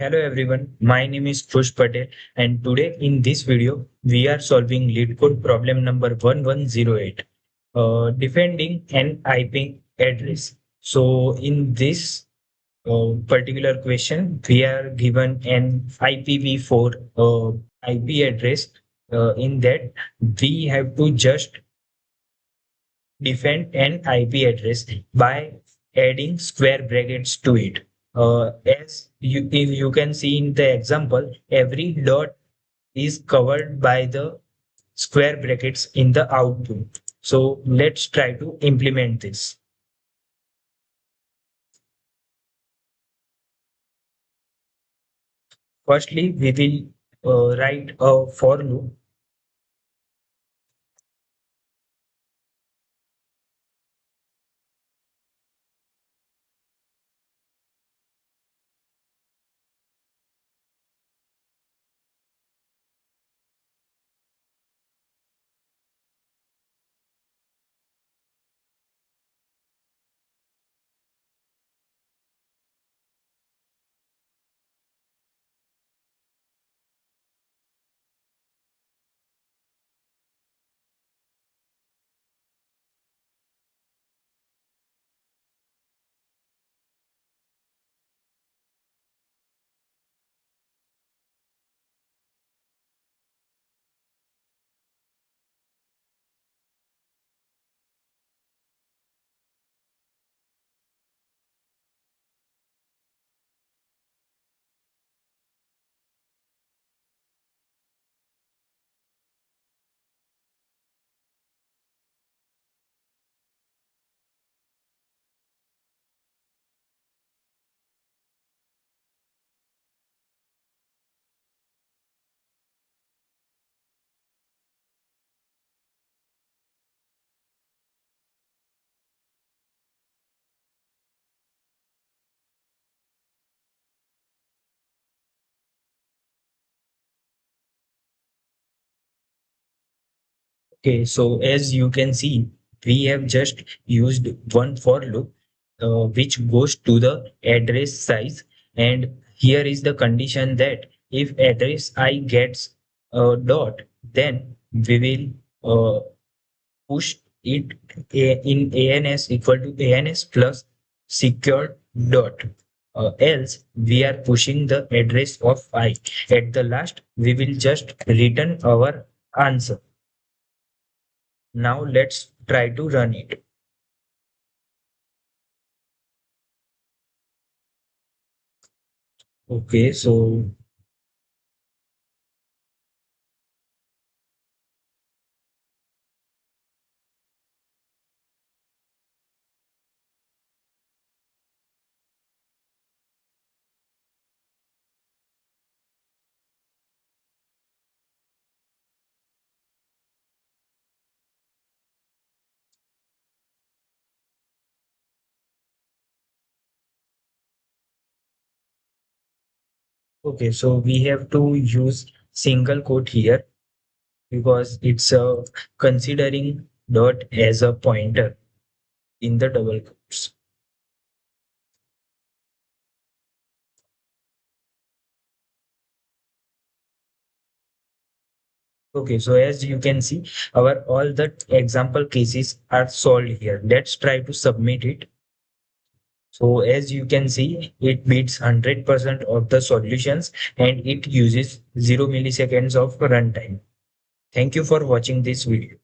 Hello everyone, my name is Khush and today in this video we are solving LeetCode problem number 1108, defending an IP address. So in this particular question, we are given an IPv4 IP address. In that, we have to just defend an IP address by adding square brackets to it. If you can see in the example, every dot is covered by the square brackets in the output. So let's try to implement this. Firstly, we will write a for loop. Okay, so as you can see, we have just used one for loop, which goes to the address size. And here is the condition that if address I gets a dot, then we will push it in ANS equal to ANS plus secured dot. Else we are pushing the address of I. At the last, we will just return our answer. Now let's try to run it. Okay, so okay, so we have to use single quote here because it's considering dot as a pointer in the double quotes. Okay, so as you can see, our all the example cases are solved here. Let's try to submit it. So as you can see, it beats 100% of the solutions and it uses 0 milliseconds of runtime. Thank you for watching this video.